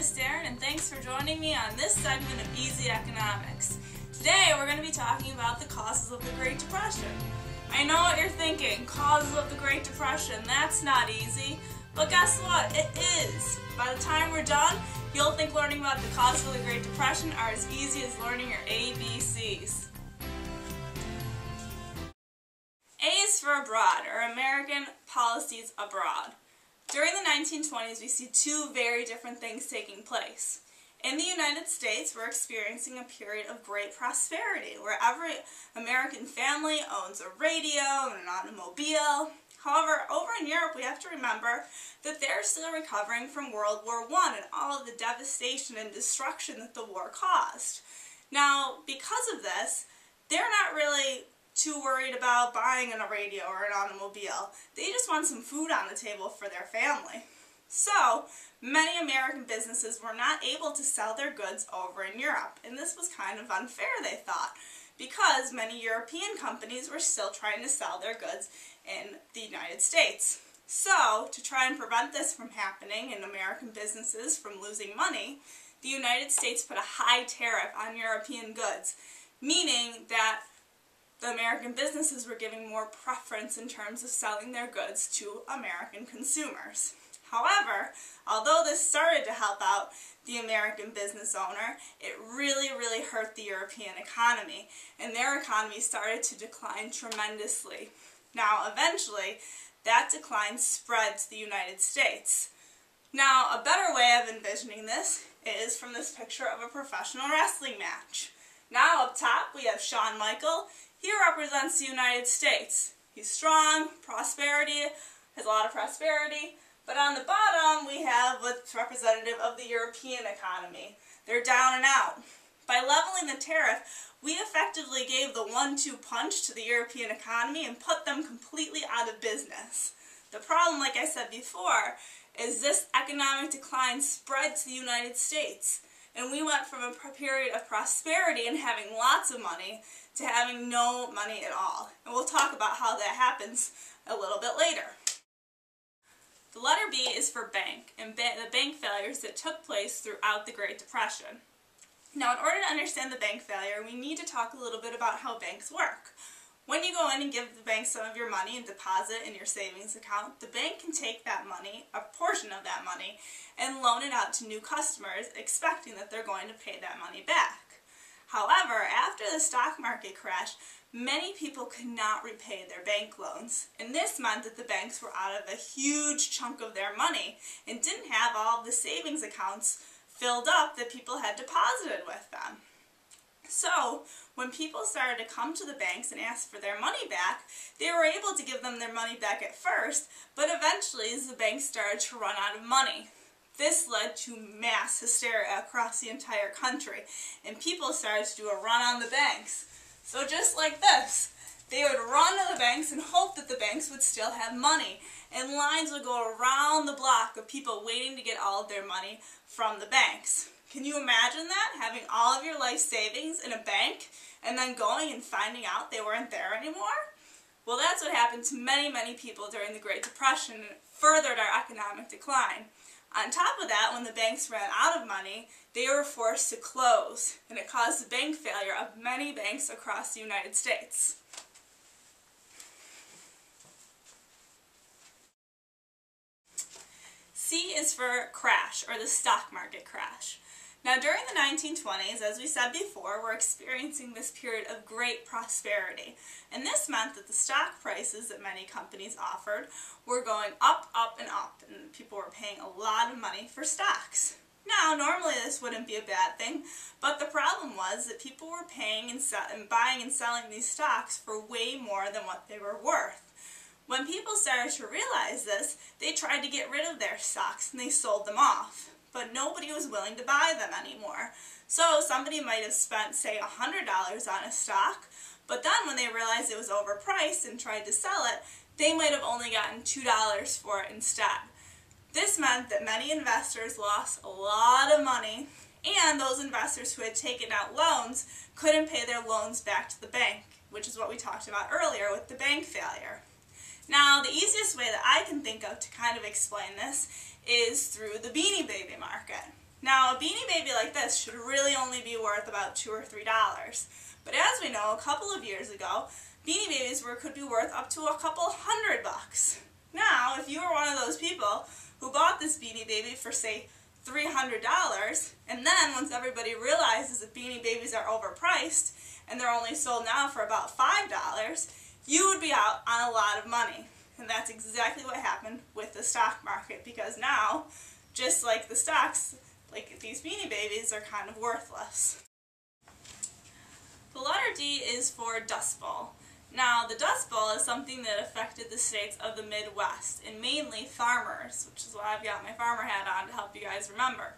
is Darren, and thanks for joining me on this segment of Easy Economics. Today we're going to be talking about the causes of the Great Depression. I know what you're thinking, causes of the Great Depression, that's not easy. But guess what? It is. By the time we're done, you'll think learning about the causes of the Great Depression are as easy as learning your ABCs. A is for abroad, or American policies abroad. During the 1920s, we see two very different things taking place. In the United States, we're experiencing a period of great prosperity, where every American family owns a radio and an automobile. However, over in Europe, we have to remember that they're still recovering from World War I and all of the devastation and destruction that the war caused. Now, because of this, they're not really too worried about buying a radio or an automobile. They just want some food on the table for their family. So, many American businesses were not able to sell their goods over in Europe, and this was kind of unfair, they thought, because many European companies were still trying to sell their goods in the United States. So, to try and prevent this from happening and American businesses from losing money, the United States put a high tariff on European goods, meaning that the American businesses were giving more preference in terms of selling their goods to American consumers. However, although this started to help out the American business owner, it really hurt the European economy, and their economy started to decline tremendously. Now, eventually, that decline spread to the United States. Now, a better way of envisioning this is from this picture of a professional wrestling match. Now, up top, we have Shawn Michaels. He represents the United States. He's strong, prosperity, has a lot of prosperity. But on the bottom, we have what's representative of the European economy. They're down and out. By leveling the tariff, we effectively gave the 1-2 punch to the European economy and put them completely out of business. The problem, like I said before, is this economic decline spread to the United States. And we went from a period of prosperity and having lots of money to having no money at all. And we'll talk about how that happens a little bit later. The letter B is for bank, and the bank failures that took place throughout the Great Depression. Now, in order to understand the bank failure, we need to talk a little bit about how banks work. When you go in and give the bank some of your money and deposit in your savings account, the bank can take that money, a portion of that money, and loan it out to new customers, expecting that they're going to pay that money back. However, after the stock market crash, many people could not repay their bank loans, and this meant that the banks were out of a huge chunk of their money and didn't have all of the savings accounts filled up that people had deposited with them. So, when people started to come to the banks and ask for their money back, they were able to give them their money back at first, but eventually as the banks started to run out of money. This led to mass hysteria across the entire country, and people started to do a run on the banks. So just like this, they would run to the banks and hope that the banks would still have money, and lines would go around the block of people waiting to get all of their money from the banks. Can you imagine that? Having all of your life savings in a bank and then going and finding out they weren't there anymore? Well, that's what happened to many people during the Great Depression, and it furthered our economic decline. On top of that, when the banks ran out of money, they were forced to close, and it caused the bank failure of many banks across the United States. C is for crash, or the stock market crash. Now, during the 1920s, as we said before, we're experiencing this period of great prosperity. And this meant that the stock prices that many companies offered were going up, and people were paying a lot of money for stocks. Now, normally this wouldn't be a bad thing, but the problem was that people were paying and buying and selling these stocks for way more than what they were worth. When people started to realize this, they tried to get rid of their stocks and they sold them off. But nobody was willing to buy them anymore. So somebody might have spent, say, $100 on a stock, but then when they realized it was overpriced and tried to sell it, they might have only gotten $2 for it instead. This meant that many investors lost a lot of money, and those investors who had taken out loans couldn't pay their loans back to the bank, which is what we talked about earlier with the bank failure. Now, the easiest way that I can think of to kind of explain this is through the Beanie Baby market. Now, a Beanie Baby like this should really only be worth about $2 or $3. But as we know, a couple of years ago, Beanie Babies could be worth up to a couple $100. Now, if you were one of those people who bought this Beanie Baby for, say, $300, and then once everybody realizes that Beanie Babies are overpriced, and they're only sold now for about $5, you would be out on a lot of money. And that's exactly what happened with the stock market, because now, just like the stocks, like these Beanie Babies are kind of worthless. The letter D is for Dust Bowl. Now, the Dust Bowl is something that affected the states of the Midwest, and mainly farmers, which is why I've got my farmer hat on to help you guys remember.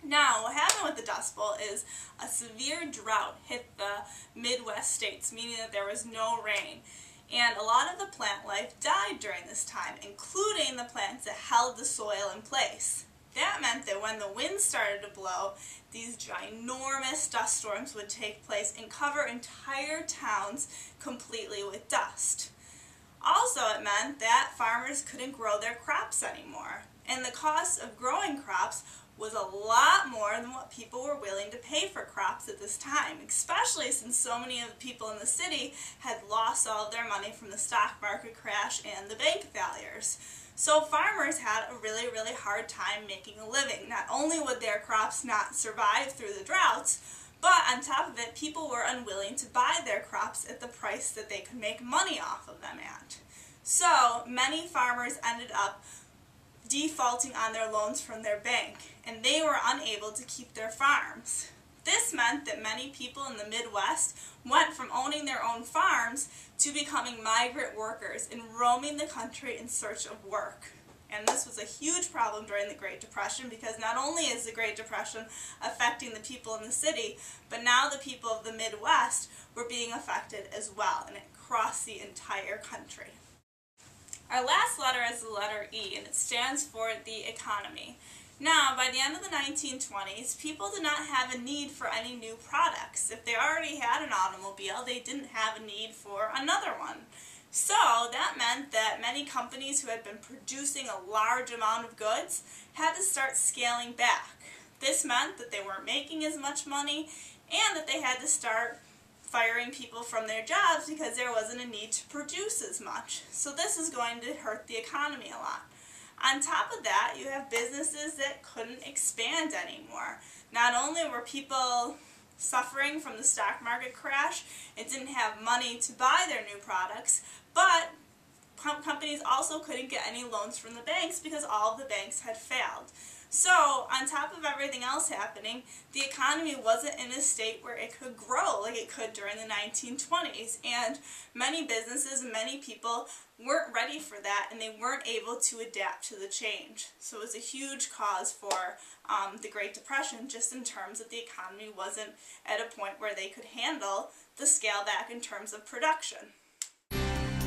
Now, what happened with the Dust Bowl is a severe drought hit the Midwest states, meaning that there was no rain. And a lot of the plant life died during this time, including the plants that held the soil in place. That meant that when the wind started to blow, these ginormous dust storms would take place and cover entire towns completely with dust. Also, it meant that farmers couldn't grow their crops anymore, and the cost of growing crops was a lot more than what people were willing to pay for crops at this time, especially since so many of the people in the city had lost all of their money from the stock market crash and the bank failures. So farmers had a really, really hard time making a living. Not only would their crops not survive through the droughts, but on top of it, people were unwilling to buy their crops at the price that they could make money off of them at. So many farmers ended up defaulting on their loans from their bank, and they were unable to keep their farms. This meant that many people in the Midwest went from owning their own farms to becoming migrant workers and roaming the country in search of work. And this was a huge problem during the Great Depression, because not only is the Great Depression affecting the people in the city, but now the people of the Midwest were being affected as well, and it crossed the entire country. Our last letter is the letter E, and it stands for the economy. Now, by the end of the 1920s, people did not have a need for any new products. If they already had an automobile, they didn't have a need for another one. So that meant that many companies who had been producing a large amount of goods had to start scaling back. This meant that they weren't making as much money, and that they had to start firing people from their jobs because there wasn't a need to produce as much. So this is going to hurt the economy a lot. On top of that, you have businesses that couldn't expand anymore. Not only were people suffering from the stock market crash and didn't have money to buy their new products, but companies also couldn't get any loans from the banks because all of the banks had failed. So, on top of everything else happening, the economy wasn't in a state where it could grow like it could during the 1920s, and many businesses and many people weren't ready for that, and they weren't able to adapt to the change. So it was a huge cause for the Great Depression, just in terms that the economy wasn't at a point where they could handle the scale back in terms of production.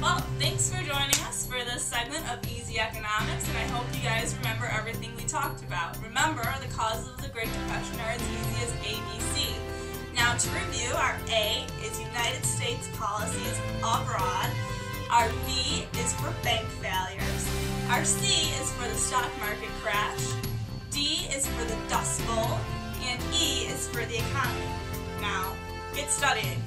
Well, thanks for joining us for this segment of Easy Economics, and I hope you guys remember everything we talked about. Remember, the causes of the Great Depression are as easy as ABC. Now, to review, our A is United States policies abroad, our B is for bank failures, our C is for the stock market crash, D is for the Dust Bowl, and E is for the economy. Now, get studying.